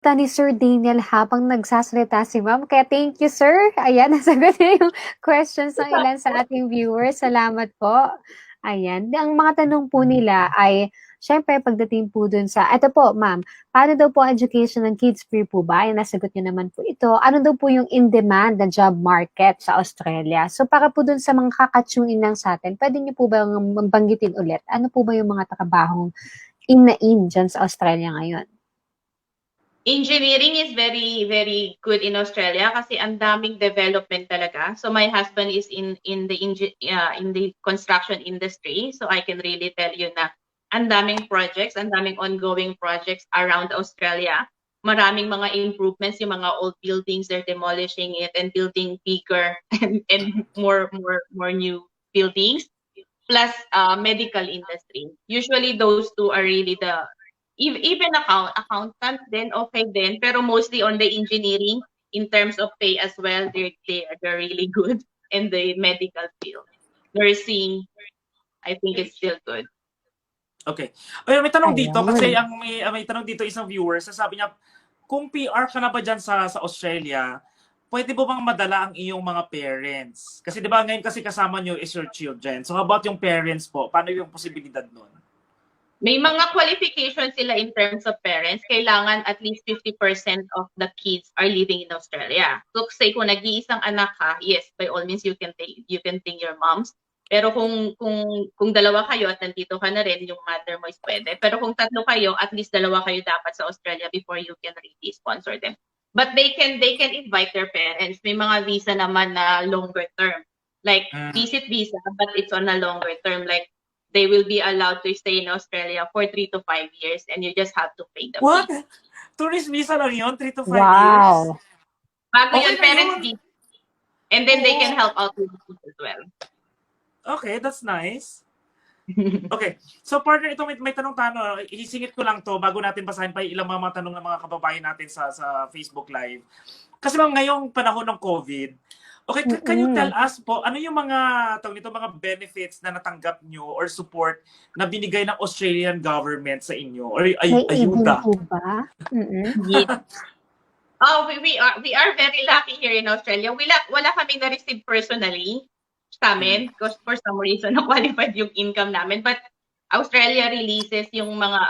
nakikita ni Sir Daniel habang nagsasalita si Ma'am. Kaya thank you, sir. Ayan, nasagot niya yung questions ng ilan sa ating viewers. Salamat po. Ayan. Ang mga tanong po nila ay, syempre, pagdating po dun sa, ito po, ma'am, paano daw po ang education ng kids free po ba? Ay, nasagot niyo naman po ito. Ano daw po yung in-demand na job market sa Australia? So, para po dun sa mga kakatune in lang sa atin, pwede niyo po ba banggitin ulit? Ano po ba yung mga trabahong in na in dyan sa Australia ngayon? Engineering is very, very good in Australia kasi ang daming development talaga. So my husband is in the construction industry. So I can really tell you na ang daming projects, ang daming ongoing projects around Australia. Maraming mga improvements, yung mga old buildings, they're demolishing it and building bigger and more new buildings. Plus medical industry. Usually those two are really the even accountant then okay then, pero mostly on the engineering in terms of pay as well, they're really good in the medical field. Nursing, I think it's still good. Okay. Ay, may tanong dito kasi may tanong dito isang viewer, sabi niya, kung PR ka na ba dyan sa Australia, pwede mo bang madala ang iyong mga parents? Kasi di ba ngayon kasi kasama nyo is your children. So how about yung parents po? Paano yung posibilidad nun? May mga qualifications sila in terms of parents. Kailangan at least 50% of the kids are living in Australia. So say kung nag-iisang anak ka, yes, by all means you can take your moms. Pero kung dalawa kayo at nandito ka na rin, yung mother mo is pwede. Pero kung tatlo kayo, at least dalawa kayo dapat sa Australia before you can really sponsor them. But they can invite their parents. May mga visa naman na longer term. Like visit visa, but it's on a longer term. Like they will be allowed to stay in Australia for 3 to 5 years and you just have to pay the What? fee. Tourist visa lang yun? 3 to 5 years? Wow. Bago okay, yung parents visa. And then they can help out with the as well. Okay, that's nice. Okay. So partner, ito may tanong-tanong. Isingit ko lang to bago natin basahin pa ilang mga tanong ng mga kababayan natin sa Facebook Live. Kasi ngayong panahon ng COVID, okay, can you tell us po, ano yung mga benefits na natanggap nyo or support na binigay ng Australian government sa inyo? Or ayuda? Po ba? Yes. Oh, we are very lucky here in Australia. Wala kaming na-receive personally sa amin because for some reason na-qualified yung income namin. But Australia releases yung mga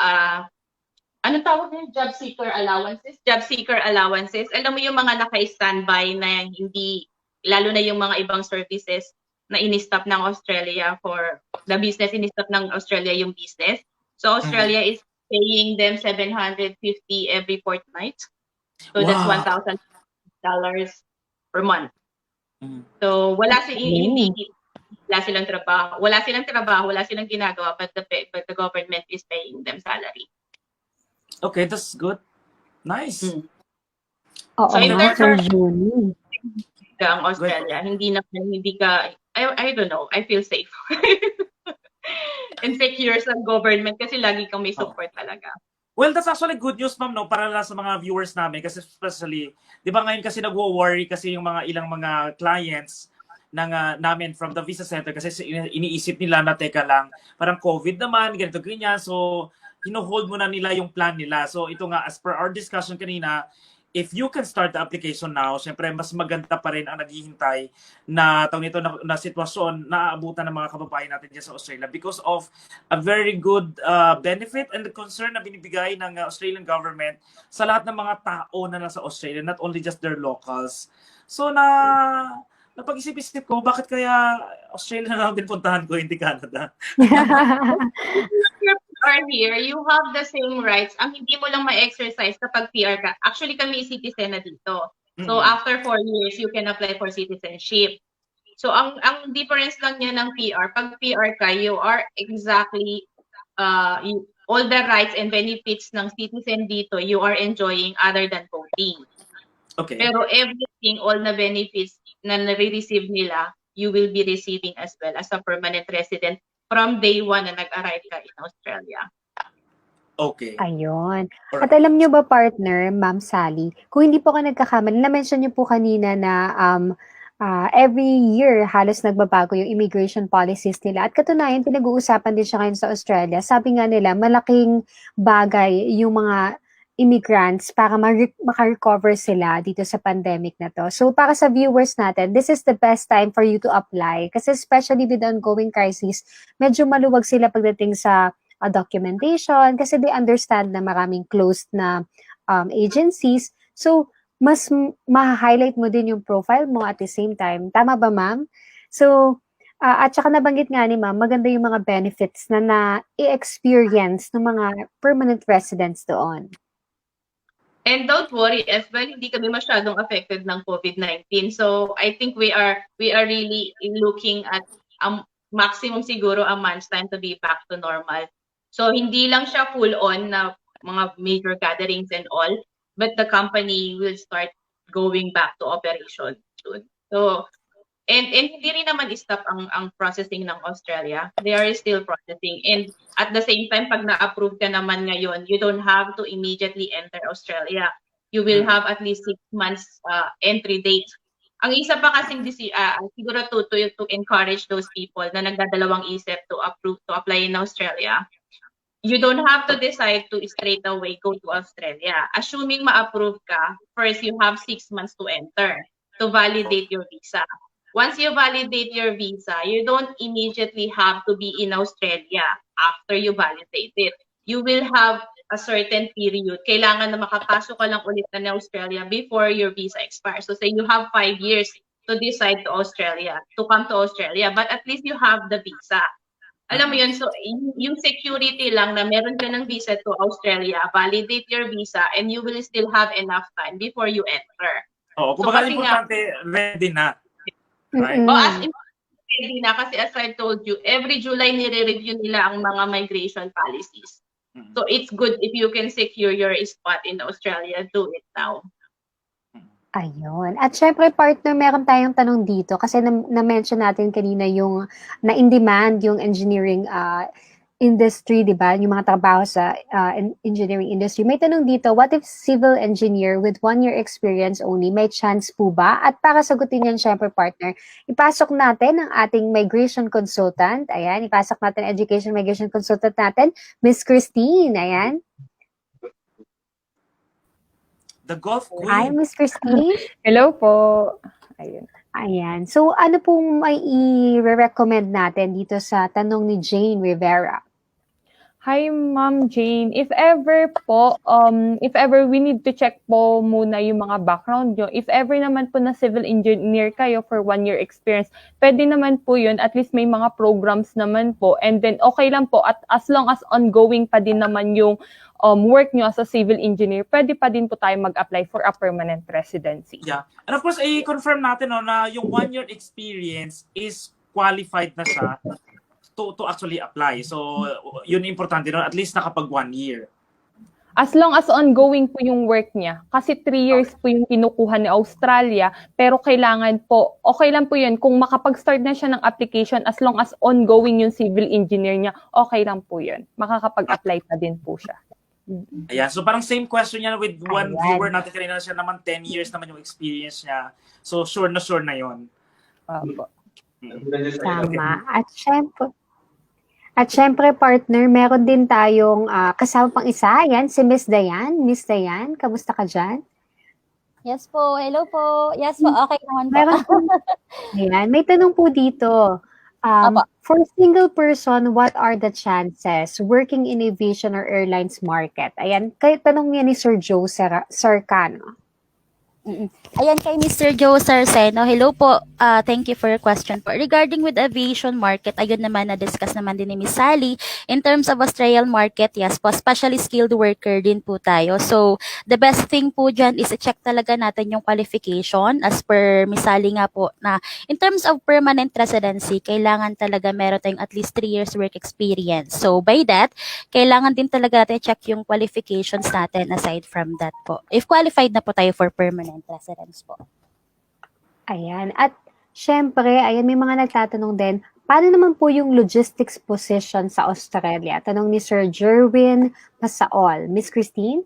anong tawag niyo? Job seeker allowances. Job seeker allowances. Alam mo yung mga naka-standby na hindi, lalo na yung mga ibang services na in-stop ng Australia for the business, in-stop ng Australia yung business. So Australia is paying them $750 every fortnight. So that's $1,000 per month. So wala silang trabaho, wala silang ginagawa, but the government is paying them salary. Okay, that's good. Nice. So in terms of Australia, hindi ka I don't know, I feel safe. And secure sa government kasi lagi kang may support talaga. Well, that's actually good news, ma'am, no? Para lang sa mga viewers namin. Kasi especially, di ba ngayon kasi nagwo-worry kasi yung ilang mga clients namin from the visa center kasi iniisip nila na teka lang, parang COVID naman, ganito, ganyan. So, hino-hold muna nila yung plan nila. So, ito nga, as per our discussion kanina, if you can start the application now, syempre mas maganda pa rin ang naghihintay na na sitwasyon na aabutan ng mga kababayan natin dyan sa Australia because of a very good benefit and the concern na binibigay ng Australian government sa lahat ng mga tao na nasa Australia, not only just their locals. So napag-isip-isip ko, bakit kaya Australia na lang din puntahan ko, hindi Canada? Are here, you have the same rights. Ang hindi mo lang ma-exercise kapag PR ka. Actually, kami citizen na dito. So, after 4 years, you can apply for citizenship. So, ang difference lang niya ng PR, pag PR ka, you are exactly all the rights and benefits ng citizen dito, you are enjoying other than voting. Okay. Pero everything, all the benefits na nare-receive nila, you will be receiving as well as a permanent resident from day one na nag-arrive ka in Australia. Okay. Ayun. At alam nyo ba, partner, Ma'am Salie, kung hindi po ka nagkakamali, na-mention nyo po kanina na every year halos nagbabago yung immigration policies nila. At katunayan, pinag-uusapan din siya ngayon sa Australia. Sabi nga nila, malaking bagay yung mga immigrants para makarecover sila dito sa pandemic na to. So para sa viewers natin, this is the best time for you to apply kasi especially with the ongoing crisis, medyo maluwag sila pagdating sa documentation kasi they understand na maraming closed na agencies. So mas ma-highlight mo din yung profile mo at the same time. Tama ba, ma'am? So, at saka nabanggit nga ni ma'am, maganda yung mga benefits na na-experience ng mga permanent residents doon. And don't worry, as well, hindi kami masyadong affected ng COVID-19. So I think we are really looking at maximum siguro a month's time to be back to normal. So hindi lang siya full on na mga major gatherings and all, but the company will start going back to operation soon. So and hindi rin naman stop ang processing ng Australia. They are still processing. And at the same time, pag na-approve ka naman ngayon, you don't have to immediately enter Australia. You will have at least 6 months entry date. Ang isa pa kasing siguro to encourage those people na nagdadalawang isip to apply in Australia. You don't have to decide to straight away go to Australia. Assuming ma-approve ka, first you have 6 months to enter to validate your visa. Once you validate your visa, you don't immediately have to be in Australia after you validate it. You will have a certain period. Kailangan na makapasok ka lang ulit na Australia before your visa expires. So say you have 5 years to decide to come to Australia, but at least you have the visa. Alam mo yun, so yung security lang na meron ka ng visa to Australia, validate your visa, and you will still have enough time before you enter. Kumbaga importante, ready na. Right? As ready na kasi as I told you, every July nire-review nila ang mga migration policies. So it's good if you can secure your spot in Australia, do it now. Ayun. At syempre, partner, meron tayong tanong dito kasi na-mention natin kanina yung na-in-demand yung engineering industry, di ba? Yung mga trabaho sa engineering industry. May tanong dito, what if civil engineer with 1 year experience only, may chance po ba? At para sagutin yan, syempre, partner, ipasok natin ang ating migration consultant. Ayan, ipasok natin education migration consultant natin, Miss Christine. Ayan. The Golf Queen. Hi, Miss Christine. Hello po. Ayun. Ayan. So, ano pong may i-recommend natin dito sa tanong ni Jane Rivera? Hi, Ma'am Jane. If ever we need to check po muna yung mga background nyo. If ever naman po na civil engineer kayo for 1 year experience, pwede naman po yun. At least may mga programs naman po. And then, okay lang po. At as long as ongoing pa din naman yung work nyo as a civil engineer, pwede pa din po tayo mag-apply for a permanent residency. Yeah. And of course, i-confirm natin na yung 1 year experience is qualified na siya to actually apply. So, yun importante no? At least nakapag 1 year. As long as ongoing po yung work niya. Kasi 3 years po yung kinukuha ni Australia, pero kailangan po, okay lang po yun, kung makapag-start na siya ng application, as long as ongoing yung civil engineer niya, okay lang po yun. Makakapag-apply pa din po siya. Ayan, so parang same question yan with one viewer natin kanina, siya naman 10 years naman yung experience niya. So sure na yun. Tama. At syempre, partner, meron din tayong kasama pang isa. Yan, si Miss Dayan. Miss Dayan, kamusta ka dyan? Yes po. Hello po. Yes po. Okay naman po. Ayan, may tanong po dito. For single person, what are the chances working in aviation or airlines market? Ayan, kaya tanong niya ni Sir Joe Sarcano. Ayan kay Mr. Joe Sarceno. Hello po. Thank you for your question po. Regarding with aviation market, ayun naman na-discuss naman din ni Miss Salie. In terms of Australian market, yes po, especially skilled worker din po tayo. So, the best thing po dyan is i-check talaga natin yung qualification as per Miss Salie nga po na in terms of permanent residency, kailangan talaga meron tayong at least 3 years work experience. So, by that, kailangan din talaga natin check yung qualifications natin aside from that po. If qualified na po tayo for permanent residence po. Ayan. At syempre, ayan, may mga nagtatanong din, paano naman po yung logistics position sa Australia? Tanong ni Sir Jerwin Pasaol. Miss Christine?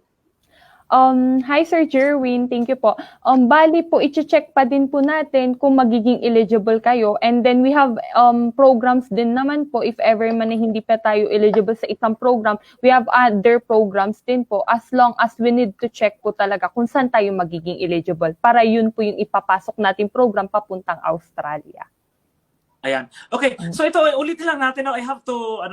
Hi Sir Jerwin, thank you po. Bali po, i-check pa din po natin kung magiging eligible kayo. And then we have programs din naman po if ever man na hindi pa tayo eligible sa isang program. We have other programs din po as long as we need to check po talaga kung saan tayo magiging eligible para yun po yung ipapasok natin program papuntang Australia. Ayan. Okay, so ito, ulitin lang natin. I have to,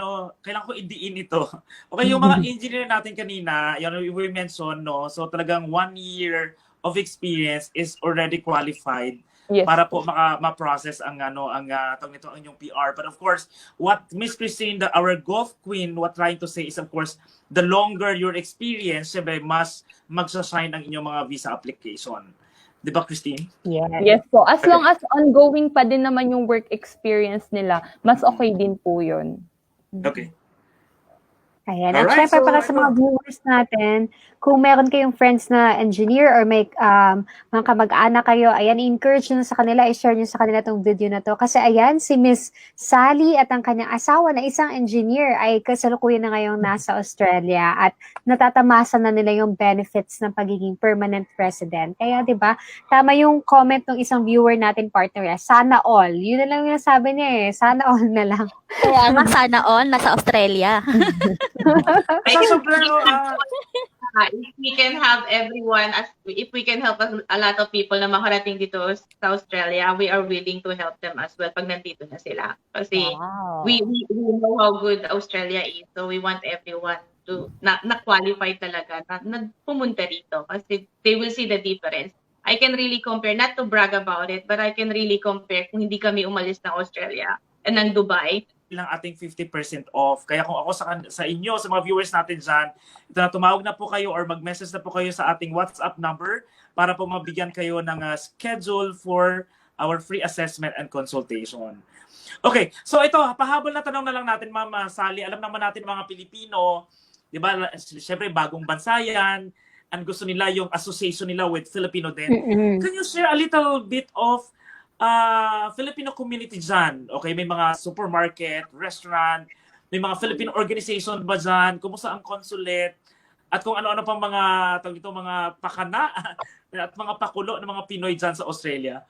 kailangan ko i-diin ito. Okay, yung mga engineer natin kanina, we mentioned, no? So talagang 1 year of experience is already qualified para po ma-process ang tawag nito ang inyong PR. But of course, what Miss Christine, our golf queen, what trying to say is of course, the longer your experience, syempre mas magsa-shine ang inyong mga visa application. Di ba, Christine? Yes po. As long as ongoing pa din naman yung work experience nila, mas okay din po yun. Okay. Ayan. At syempre para sa mga viewers natin, kung meron kayong friends na engineer or may mga kamag-anak kayo, ayan, encourage nyo sa kanila, i-share nyo sa kanila itong video na to. Kasi ayan, si Miss Salie at ang kanyang asawa na isang engineer ay kasalukuyan na ngayong nasa Australia at natatamasa na nila yung benefits ng pagiging permanent resident. Kaya, di ba, tama yung comment ng isang viewer natin, partner, sana all. Yun na lang yung sabi niya eh, sana all na lang. Kaya nga, sana all, nasa Australia. If we can have everyone, if we can help a lot of people na makarating dito sa Australia, we are willing to help them as well pag nandito na sila. Kasi we know how good Australia is, so we want everyone to na-qualify talaga, na pumunta rito kasi they will see the difference. I can really compare, not to brag about it, but I can really compare kung hindi kami umalis ng Australia and ng Dubai. Lang ating 50% off. Kaya kung ako sa inyo, sa mga viewers natin dyan, ito na, tumawag na po kayo or mag-message na po kayo sa ating WhatsApp number para po mabigyan kayo ng schedule for our free assessment and consultation. Okay, so ito, pahabol na tanong na lang natin, Ma'am Salie. Alam naman natin mga Pilipino, di ba, siyempre bagong bansa yan, and gusto nila yung association nila with Filipino din. Can you share a little bit of Filipino community dyan? Okay, may mga supermarket, restaurant, may mga Filipino organization ba dyan? Kumusta ang consulate? At kung ano-ano pang mga, mga pakana at mga pakulo ng mga Pinoy dyan sa Australia?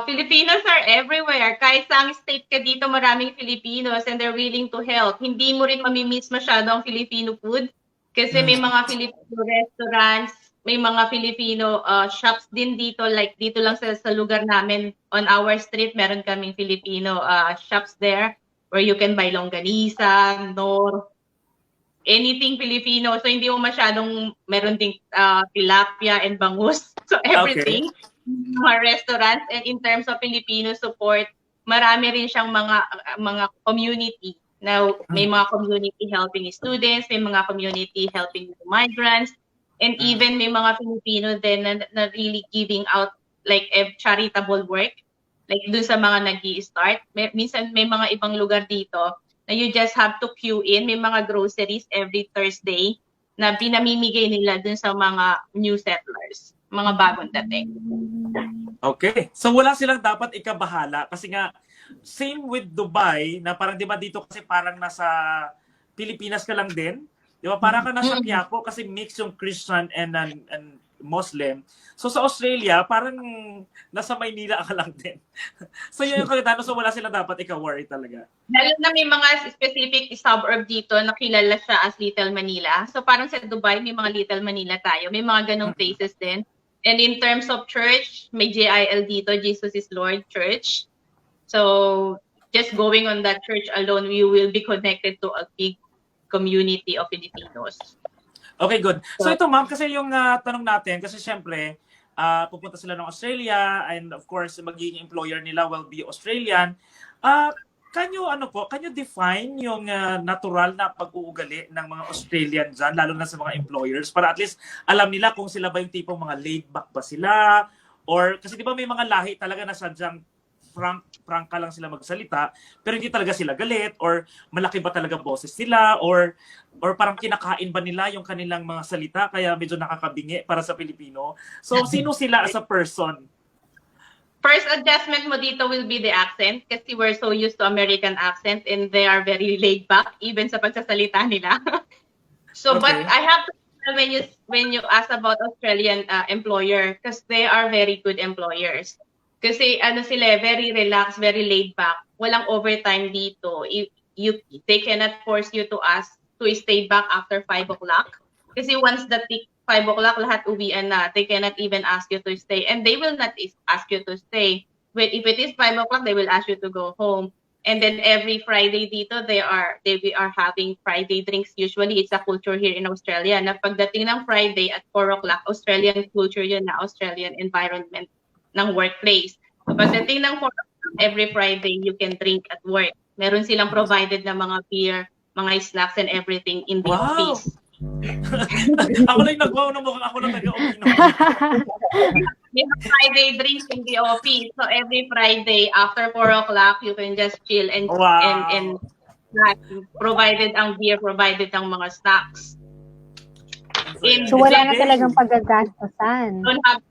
Filipinos are everywhere. Kahit sa state ka dito, maraming Filipinos and they're willing to help. Hindi mo rin mamimiss masyado ang Filipino food kasi may mga Filipino restaurants, may mga Filipino shops din dito, like dito lang sa lugar namin on our street, meron kaming Filipino shops there where you can buy longganisa, nor, anything Filipino. So hindi mo masyadong meron ding tilapia and bangus. So everything, mga restaurants, and in terms of Filipino support, marami rin siyang mga community. Now, may mga community helping students, may mga community helping migrants, and even may mga Filipino din na really giving out like charitable work, like dun sa mga nag-i-start. Minsan may mga ibang lugar dito na you just have to queue in. May mga groceries every Thursday na pinamimigay nila dun sa mga new settlers, mga bagong dating. Okay. So wala silang dapat ikabahala kasi nga same with Dubai na parang 'di ba dito kasi parang nasa Pilipinas ka lang din. 'Di ba? Parang ka nasa Quiapo kasi mix yung Christian and Muslim. So sa Australia, parang nasa Maynila ka lang din. So yun yung kagandaan. So wala silang dapat ika-worry talaga. Lalo na may mga specific suburb dito na kilala siya as Little Manila. So parang sa Dubai, may mga Little Manila tayo. May mga ganong places din. And in terms of church, may JIL dito, Jesus is Lord Church. So just going on that church alone, you will be connected to a big community of Filipinos. Okay, good. So ito ma'am, kasi yung tanong natin, kasi syempre, pupunta sila ng Australia and of course, magiging employer nila will be Australian. Can you define yung natural na pag-uugali ng mga Australian dyan, lalo na sa mga employers, para at least alam nila kung sila ba yung tipong mga laid back ba sila, or kasi di ba may mga lahi talaga na sadyang frank ka lang sila magsalita, pero hindi talaga sila galit, or malaki ba talaga boses sila, or parang kinakain ba nila yung kanilang mga salita, kaya medyo nakakabingi para sa Pilipino. So, sino sila as a person? First adjustment mo dito will be the accent kasi we're so used to American accent and they are very laid back even sa pagsasalita nila. So, okay. But I have to when you ask about Australian employer, because they are very good employers. Kasi ano sila, very relaxed, very laid back. Walang overtime dito. They cannot force you to stay back after 5 o'clock. Kasi once the 5 o'clock, lahat uwian na. They cannot even ask you to stay. And they will not ask you to stay. If it is 5 o'clock, they will ask you to go home. And then every Friday dito, we are having Friday drinks. Usually, it's a culture here in Australia. Na pagdating ng Friday at 4 o'clock, Australian culture yun na, Australian environment ng workplace. So pagdating ng 4 o'clock, every Friday, you can drink at work. Meron silang provided na mga beer, mga snacks and everything in the office. Ako lang nagwaw ng mukhang ako lang nag-opino. We have Friday drinks in the office. So every Friday after 4 o'clock, you can just chill and provided ang beer, provided ang mga snacks. So wala na talagang paggagastosan. Don't have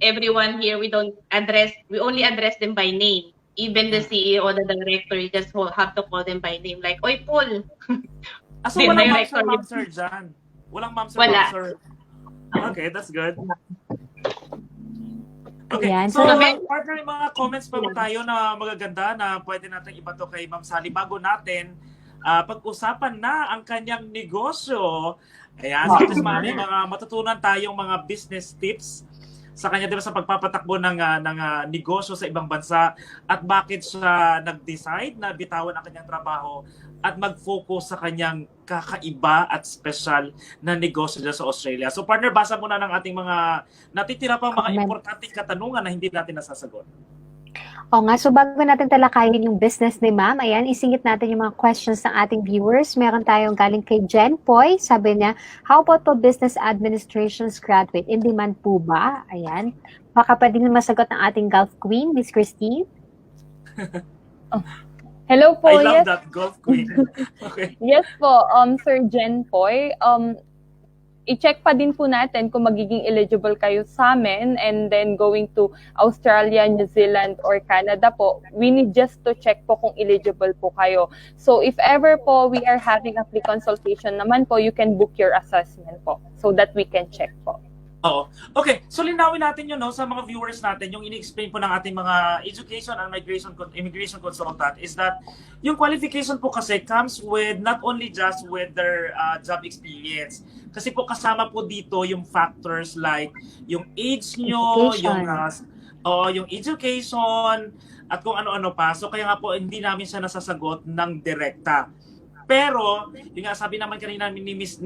everyone here. We only address them by name. Even the CEO or the director, you just have to call them by name. Like, oy, Paul. So walang ma'am sir dyan? Walang ma'am sir, wala. Sir? Okay, that's good. Okay, Ayan. so partner, yung mga comments pa ba tayo na magaganda na pwede natin ibato kay Ma'am Salie bago natin pag-usapan na ang kanyang negosyo. Ayan, so ito mga matutunan tayong mga business tips sa kanya, di ba, sa pagpapatakbo ng negosyo sa ibang bansa at bakit siya nag-decide na bitawan ang kanyang trabaho at mag-focus sa kanyang kakaiba at special na negosyo dyan sa Australia. So partner, basa muna ng ating mga natitira pang mga importanteng katanungan na hindi natin nasasagot. O nga, so bago natin talakayin yung business ni Ma'am, ayan, isingit natin yung mga questions ng ating viewers. Meron tayong galing kay Jen Poy. Sabi niya, how about po business administration's graduate? In demand po ba? Ayan. Baka pwede na masagot ng ating Gulf Queen, Miss Christine. Hello po. I love yes. that, Gulf Queen. Okay. Yes po, Sir Jen Poy. I-check pa din po natin kung magiging eligible kayo sa amin, and then going to Australia, New Zealand, or Canada po, we need just to check po kung eligible po kayo. So if ever po we are having a free consultation naman po, you can book your assessment po so that we can check po. Oo. Okay, so linawin natin yun, no, sa mga viewers natin, yung ini-explain po ng ating mga education and immigration consultant is that yung qualification po kasi comes with not only just with their job experience. Kasi po kasama po dito yung factors like yung age nyo, yung education, at kung ano-ano pa. So kaya nga po hindi namin siya nasasagot ng direkta. Pero, yung nga sabi naman kanina ni Miss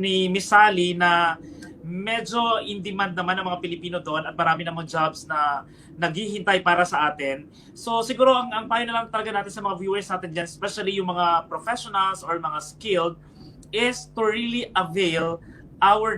Salie na medyo in demand naman ng mga Pilipino doon at marami namang jobs na naghihintay para sa atin. So siguro ang payo na lang talaga natin sa mga viewers natin dyan, especially yung mga professionals or mga skilled, is to really avail our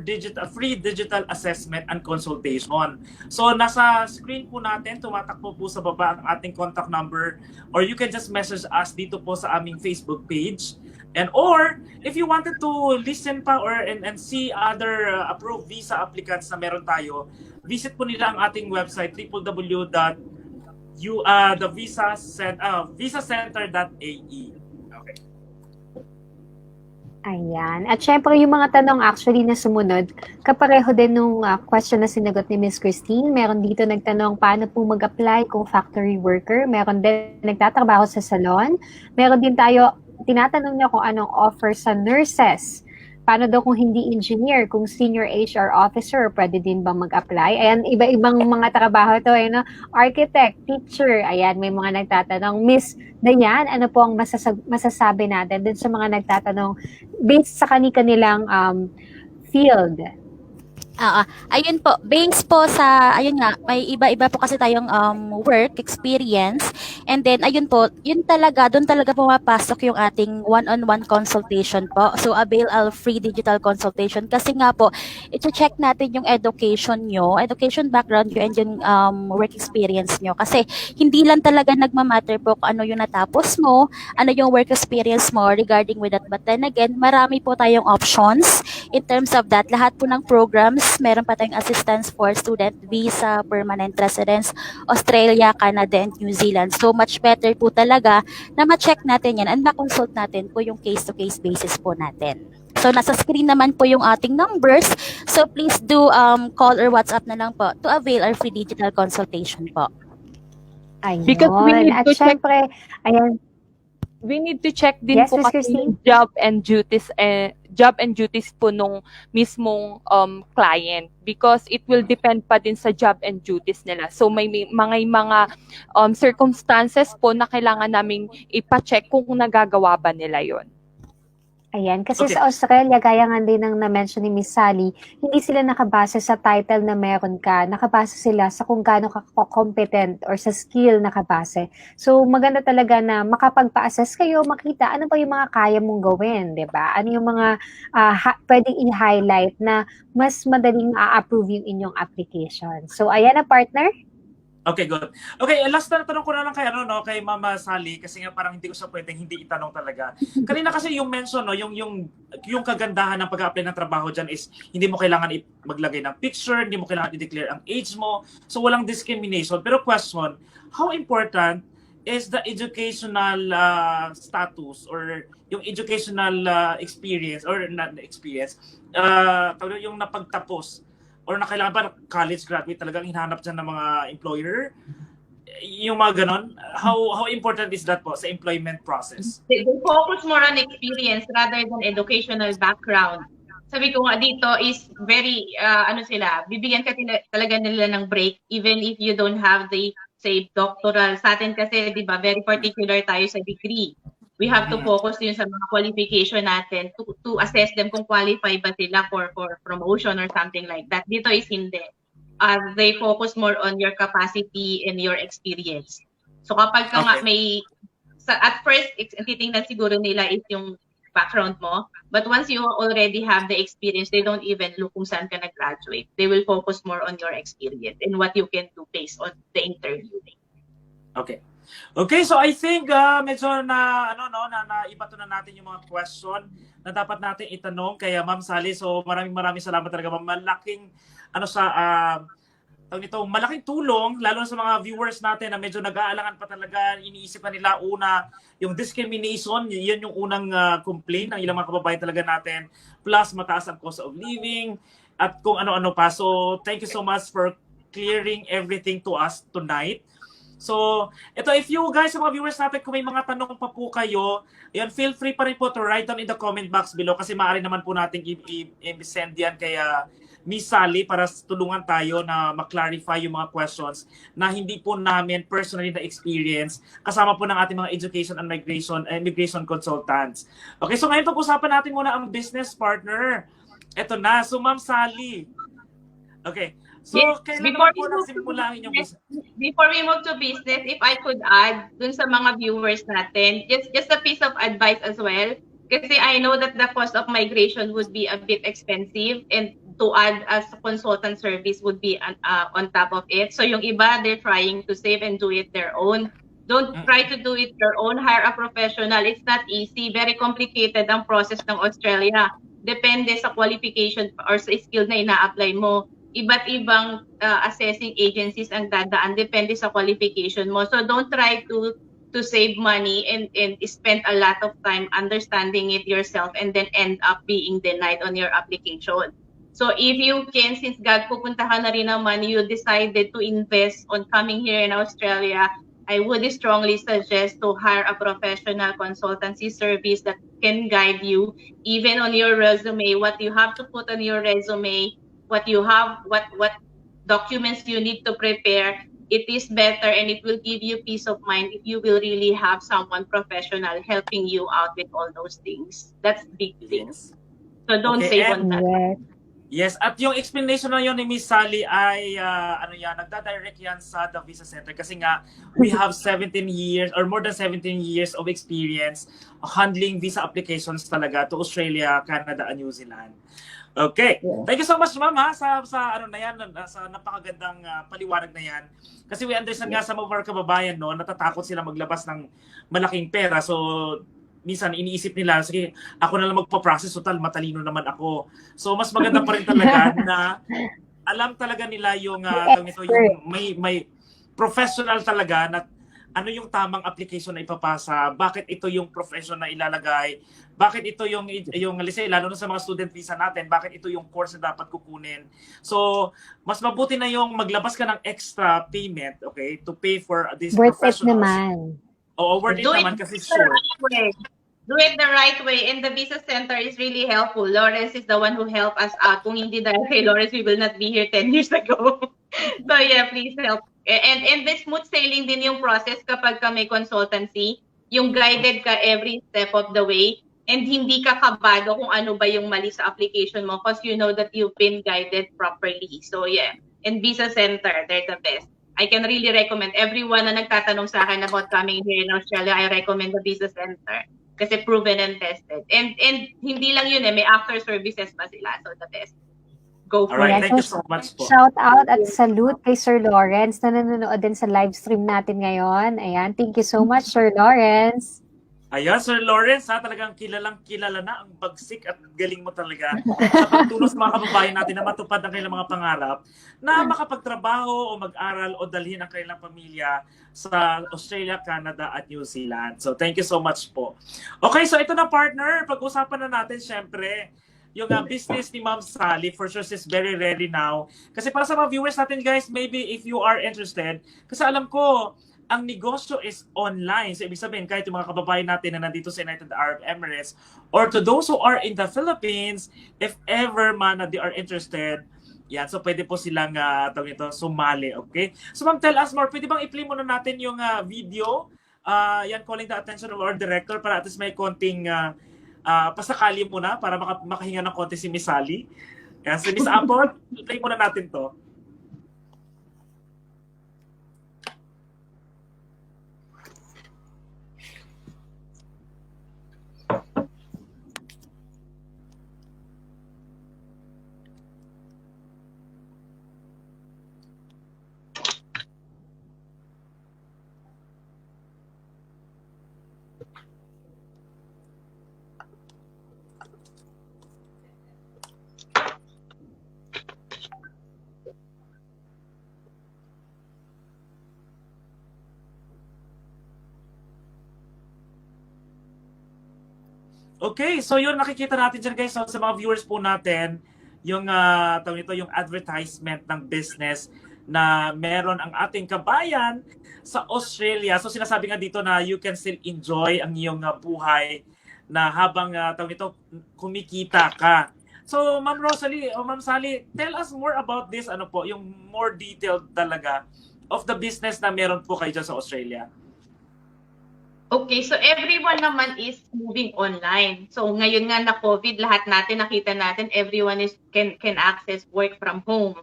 free digital assessment and consultation. So nasa screen po natin, tumatakbo po sa baba ang ating contact number, or you can just message us dito po sa aming Facebook page. And or if you wanted to listen pa and see other approved visa applicants na meron tayo, visit po nila ang ating website www.visacenter.ae. Okay. Ayan. At syempre yung mga tanong actually na sumunod, kapareho din nung question na sinagot ni Miss Christine. Meron dito nagtanong paano po mag-apply kung factory worker. Meron din nagtatrabaho sa salon. Meron din tayo tinatanong niya kung anong offer sa nurses. Paano daw kung hindi engineer, kung senior HR officer, pwede din bang mag-apply? Ayan, iba-ibang mga trabaho to, no? Architect, teacher, ayan, may mga nagtatanong. Miss Dayan, ano po ang masasabi natin dun sa mga nagtatanong based sa kanilang field? Ayun po, based po sa, ayun nga, may iba-iba po kasi tayong work experience. And then, ayun po, doon talaga pumapasok yung ating one-on-one consultation po. So, avail a free digital consultation. Kasi nga po, ito-check natin yung education background nyo, and yung work experience nyo. Kasi, hindi lang talaga nagmamatter po kung ano yung natapos mo, ano yung work experience mo regarding with that. But then again, marami po tayong options in terms of that. Lahat po ng programs, meron pa tayong assistance for student visa, permanent residence, Australia, Canada, and New Zealand. So much better po talaga na ma-check natin yan and ma-consult natin po yung case-to-case basis po natin. So So nasa screen naman po yung ating numbers. So please do call or WhatsApp na lang po to avail our free digital consultation po. Because we Ayun. need At to check syempre, ayan, we need to check din yes, po Miss kasi yung Christine? job and duties po nung mismong client, because it will depend pa din sa job and duties nila. So may mga circumstances po na kailangan naming ipa-check kung nagagawa ba nila yon. Ayan, kasi Okay. sa Australia, gaya nga din ng na-mention ni Miss Salie, hindi sila nakabase sa title na meron ka. Nakabase sila sa kung gaano ka competent or sa skill nakabase. So, maganda talaga na makapagpa-assess kayo, makita ano ba yung mga kaya mong gawin, di ba? Ano yung mga pwedeng i-highlight na mas madaling a-approve yung inyong application. So, ayan na, partner. Okay, good. Okay, last na tanong ko na lang kay kay Mama Salie, kasi nga parang hindi ko siya pwedeng hindi itanong talaga. Kanina kasi yung mention yung kagandahan ng pag-apply ng trabaho diyan is hindi mo kailangan maglagay ng picture, hindi mo kailangan i-declare ang age mo. So walang discrimination. Pero question, how important is the educational status or yung educational experience or not experience yung napagtapos or na kailangan ba college graduate talagang hinahanap dyan ng mga employer? Yung mga ganon, how important is that po sa employment process? They focus more on experience rather than educational background. Sabi ko nga dito is very, bibigyan ka talaga nila ng break even if you don't have the, say, doctoral. Sa atin kasi, di ba, very particular tayo sa degree. We have to focus yun sa mga qualification natin to assess them kung qualify ba sila for promotion or something like that. Dito is hindi. They focus more on your capacity and your experience. So kapag ka nga at first, titingnan siguro nila is yung background mo. But once you already have the experience, they don't even look kung saan ka nag-graduate. They will focus more on your experience and what you can do based on the interview. Okay. Okay, so I think medyo naibato na natin yung mga question na dapat natin itanong kay Ma'am Salie. So maraming salamat talaga, Ma'am. Malaking malaking tulong lalo na sa mga viewers natin na medyo nag-aalangan pa talaga, iniisip pa nila una yung discrimination, yun yung unang complaint ng ilang mga kababayan talaga natin, plus mataas ang cost of living at kung ano-ano pa. So thank you so much for clearing everything to us tonight. So, ito, if you guys, sa mga viewers natin, kung may mga tanong pa po kayo, yan, feel free pa rin po to write down in the comment box below kasi maaari naman po natin i-send yan kay Miss Salie para tulungan tayo na ma-clarify yung mga questions na hindi po namin personally na experience kasama po ng ating mga education and immigration consultants. Okay, so ngayon pag-usapan natin muna ang business partner. Ito na, so Ma'am Salie. Okay. So, yes, kailan naman po nagsimula ang inyong business? Before we move to business, if I could add dun sa mga viewers natin, just a piece of advice as well. Kasi I know that the cost of migration would be a bit expensive and to add as a consultant service would be on top of it. So yung iba, they're trying to save and do it their own. Don't try to do it your own. Hire a professional. It's not easy. Very complicated ang process ng Australia. Depende sa qualification or sa skill na ina-apply mo. Iba't ibang assessing agencies ang dadaan, depende sa qualification mo. So don't try to save money and spend a lot of time understanding it yourself and then end up being denied on your application. So if you can, since pupunta ka na rin naman, you decided to invest on coming here in Australia, I would strongly suggest to hire a professional consultancy service that can guide you, even on your resume, what you have to put on your resume, what you have, what documents you need to prepare. It is better and it will give you peace of mind if you will really have someone professional helping you out with all those things. That's big things. So don't save on that. Yes, at yung explanation na yun ni Miss Salie ay nagda-direct yan sa The Visa Center kasi nga we have 17 years or more than 17 years of experience handling visa applications talaga to Australia, Canada, and New Zealand. Okay. Thank you so much, Ma'am, sa sa napakagandang paliwanag na yan. Kasi we understand nga sa mga kababayan, natatakot sila maglabas ng malaking pera. So, minsan iniisip nila, sige, ako na lang magpa-process, total, matalino naman ako. So, mas maganda pa rin talaga na alam talaga nila yung may professional talaga na ano yung tamang application na ipapasa, bakit ito yung profession na ilalagay, bakit ito yung let's say, lalo na sa mga student visa natin, bakit ito yung course na dapat kukunin. So, mas mabuti na yung maglabas ka ng extra payment, okay, to pay for these Worth it professionals. naman. Oo, worth it Do it naman kasi the sure. right way. Do it the right way. And the Visa Center is really helpful. Lawrence is the one who helped us out. Kung hindi dahil kay Lawrence, we will not be here 10 years ago. So yeah, please help. And the smooth sailing din yung process kapag ka may consultancy. Yung guided ka every step of the way. And hindi ka kabado kung ano ba yung mali sa application mo because you know that you've been guided properly. So yeah, and Visa Center, they're the best. I can really recommend everyone na nagtatanong sa akin about coming here in Australia, I recommend the Visa Center kasi proven and tested. And hindi lang yun may after services pa sila. So the best. Go for Alright, it. thank you so much po. Shout out at salute kay Sir Lawrence na nanonood din sa live stream natin ngayon. Ayan, thank you so much, Sir Lawrence. Ayan, Sir Lawrence, talagang kilala na ang bagsik at galing mo talaga sa pagtulong sa mga kababayan natin na matupad ang kanilang mga pangarap na makapagtrabaho o mag-aral o dalhin ang kanilang pamilya sa Australia, Canada at New Zealand. So, thank you so much po. Okay, so ito na partner, pag-usapan na natin syempre yung business ni Ma'am Salie. For sure, she's very ready now. Kasi para sa mga viewers natin guys, maybe if you are interested, kasi alam ko, ang negosyo is online. So, ibig sabihin, kahit yung mga kababayan natin na nandito sa United Arab Emirates or to those who are in the Philippines, if ever man na they are interested, yan, so pwede po silang sumali, okay? So, Ma'am, tell us more. Pwede bang i-play muna natin yung video? Yan, calling the attention of our director para at least may konting pasakali muna para makahinga ng konti si Miss Salie. Yan, so Miss Apple, play muna natin to. Okay, so yun nakikita natin dyan guys, so, sa mga viewers po natin, yung yung advertisement ng business na meron ang ating kabayan sa Australia. So sinasabi nga dito na you can still enjoy ang iyong buhay na habang kumikita ka. So Ma'am Rosalie o Ma'am Salie, tell us more about this, yung more detailed talaga of the business na meron po kayo dyan sa Australia. Okay, so everyone naman is moving online. So ngayon nga na COVID, lahat natin nakita natin everyone can access work from home.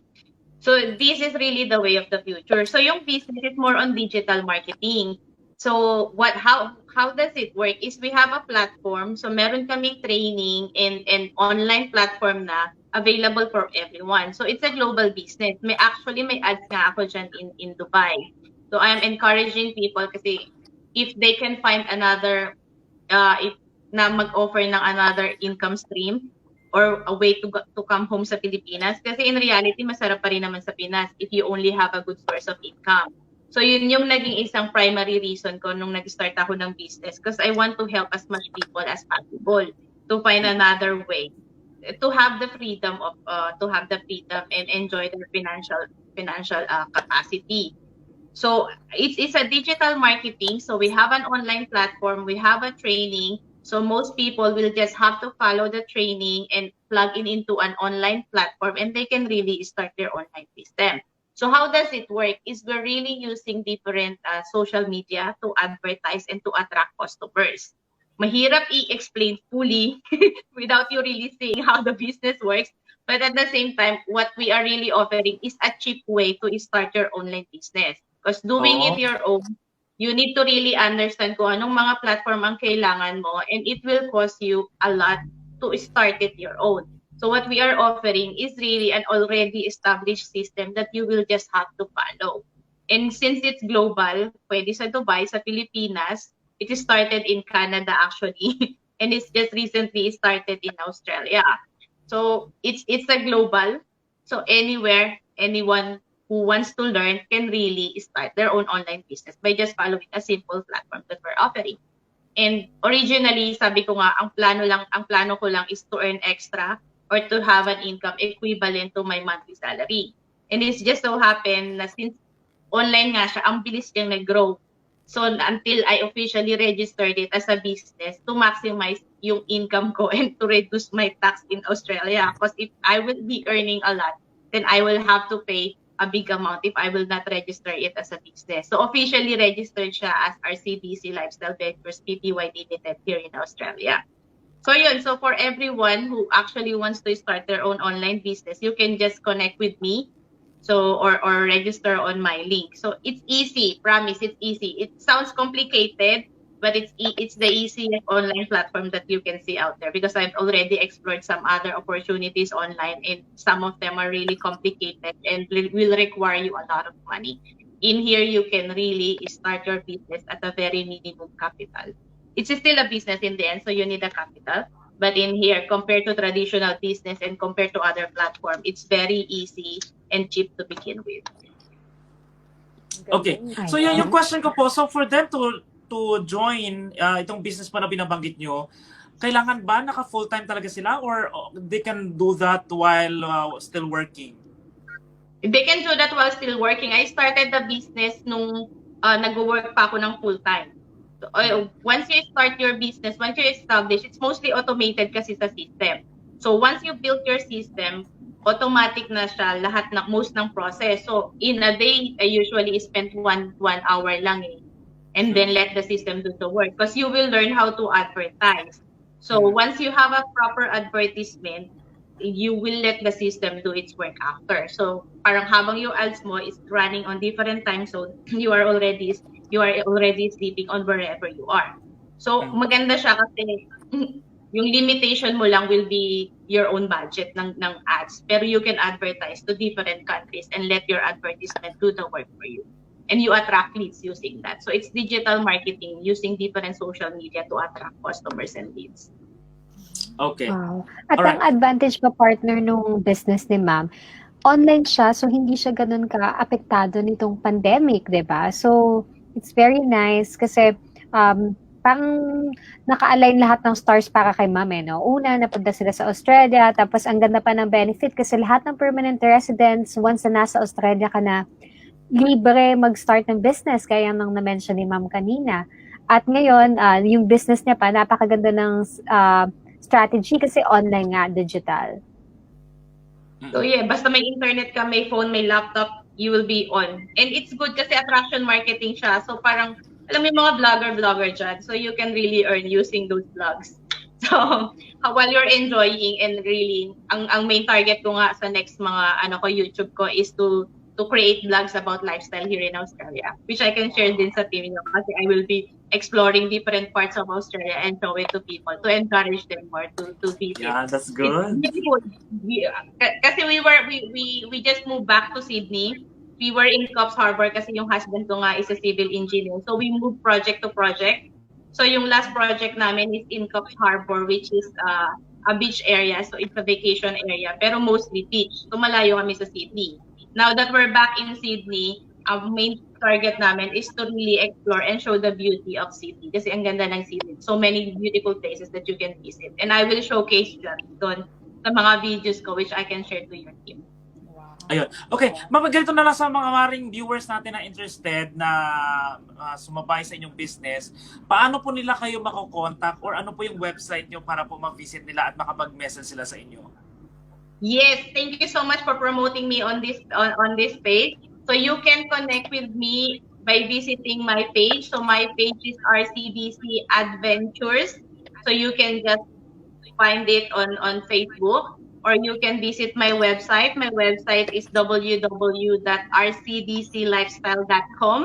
So this is really the way of the future. So yung business is more on digital marketing. So how does it work is we have a platform. So meron kaming training and online platform na available for everyone. So it's a global business. May ads nga ako dyan in Dubai. So I'm encouraging people kasi if they can find another na mag-offer ng another income stream or a way to come home sa Pilipinas, kasi in reality masarap pa rin naman sa Pinas if you only have a good source of income. So yun yung naging isang primary reason ko nung nag-start ako ng business, because I want to help as much people as possible to find another way to have the freedom and enjoy their financial capacity. So it's a digital marketing. So we have an online platform, we have a training. So most people will just have to follow the training and plug into an online platform and they can really start their online system. So how does it work? Is we're really using different social media to advertise and to attract customers. Mahirap i-explain fully without you really seeing how the business works. But at the same time, what we are really offering is a cheap way to start your online business. Because doing it your own, you need to really understand kung anong mga platform ang kailangan mo, and it will cost you a lot to start it your own. So what we are offering is really an already established system that you will just have to follow. And since it's global, pwede sa Dubai, sa Pilipinas, it is started in Canada actually, and it's just recently started in Australia. So it's a global, so anywhere, anyone who wants to learn can really start their own online business by just following a simple platform that we're offering. And originally, sabi ko nga, ang plano ko lang is to earn extra or to have an income equivalent to my monthly salary. And it's just so happen na since online nga siya, ang bilis niyang nag-grow. So until I officially registered it as a business to maximize yung income ko and to reduce my tax in Australia. Because if I will be earning a lot, then I will have to pay a big amount if I will not register it as a business. So officially registered siya as RCDC Lifestyle Ventures Pty Limited here in Australia. So yun, so for everyone who actually wants to start their own online business, you can just connect with me. So or register on my link. So it's easy, promise, it's easy. It sounds complicated, but it's the easiest online platform that you can see out there because I've already explored some other opportunities online and some of them are really complicated and will require you a lot of money. In here, you can really start your business at a very minimum capital. It's still a business in the end, so you need a capital. But in here, compared to traditional business and compared to other platform, it's very easy and cheap to begin with. Okay. So yun yung question ko po. So for them to join itong business po na binabanggit nyo, kailangan ba naka full-time talaga sila or they can do that while still working? They can do that while still working. I started the business nung nag-work pa ako ng full-time. So, once you start your business, once you establish, it's mostly automated kasi sa system. So once you build your system, automatic na siya lahat ng most ng process. So in a day, I usually spend one hour lang and then let the system do the work because you will learn how to advertise. So once you have a proper advertisement, you will let the system do its work after. So parang habang yung ads mo is running on different times, so you are already sleeping on wherever you are. So maganda siya kasi yung limitation mo lang will be your own budget ng ads. Pero you can advertise to different countries and let your advertisement do the work for you. And you attract leads using that. So it's digital marketing using different social media to attract customers and leads. Okay. Wow. At ang advantage pa partner nung business ni ma'am, online siya, so hindi siya ganun ka-apektado nitong pandemic, di ba? So it's very nice kasi parang naka-align lahat ng stars para kay ma'am no? Una, napunta sila sa Australia, tapos ang ganda pa ng benefit kasi lahat ng permanent residents, once na nasa Australia ka na, libre mag-start ng business, kaya nang na-mention ni ma'am kanina. At ngayon, yung business niya pa, napakaganda ng strategy kasi online nga, digital. So yeah, basta may internet ka, may phone, may laptop, you will be on. And it's good kasi attraction marketing siya. So parang, alam mo yung mga vlogger dyan. So you can really earn using those vlogs. So while you're enjoying and really, ang main target ko nga sa next mga YouTube ko is to create vlogs about lifestyle here in Australia, which I can share din sa team nyo kasi I will be exploring different parts of Australia and show it to people to encourage them more to visit. Yeah, that's good. Kasi we just moved back to Sydney. We were in Coffs Harbour kasi yung husband ko nga is a civil engineer. So we moved project to project. So yung last project namin is in Coffs Harbour, which is a beach area. So it's a vacation area, pero mostly beach. So malayo kami sa Sydney. Now that we're back in Sydney, ang main target namin is to really explore and show the beauty of Sydney. Kasi ang ganda ng Sydney. So many beautiful places that you can visit. And I will showcase that doon sa mga videos ko which I can share to your team. Ayun. Okay, ganito na lang sa mga maring viewers natin na interested na sumabay sa inyong business. Paano po nila kayo makokontak or ano po yung website nyo para po mag-visit nila at makapag-message sila sa inyo? Yes, thank you so much for promoting me on this page. So you can connect with me by visiting my page. So my page is RCDC Adventures. So you can just find it on Facebook. Or you can visit my website. My website is www.rcdclifestyle.com.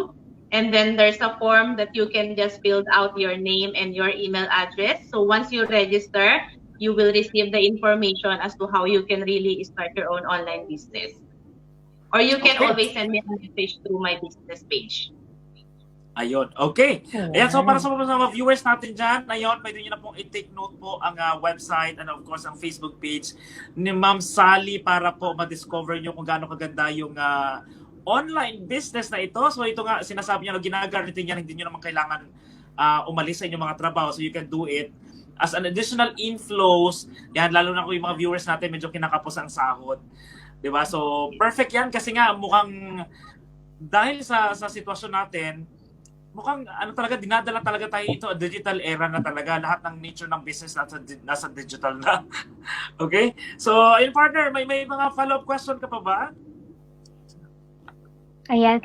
And then there's a form that you can just fill out your name and your email address. So once you register, you will receive the information as to how you can really start your own online business. Or you can always send me a message through my business page. Ayun, okay. Ayan, so para sa mga viewers natin dyan, ayun, pwede nyo na pong i-take note po ang website and of course ang Facebook page ni Ma'am Salie para po ma-discover nyo kung gaano kaganda yung online business na ito. So ito nga, sinasabi niya na ginaguarantee niya, hindi niyo naman kailangan umalis sa inyong mga trabaho. So you can do it as an additional inflows. Yan, lalo na kung yung mga viewers natin medyo kinakapos ang sahod. Diba? So perfect yan kasi nga mukhang dahil sa sitwasyon natin, mukhang ano talaga, dinadala talaga tayo ito, a digital era na talaga. Lahat ng nature ng business nasa digital na. Okay? So, ayun partner, may mga follow-up question ka pa ba? Ayan.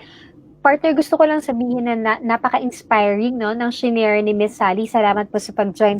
Partner, gusto ko lang sabihin na napaka-inspiring, no, ng shinare ni Miss Salie. Salamat po sa pag-join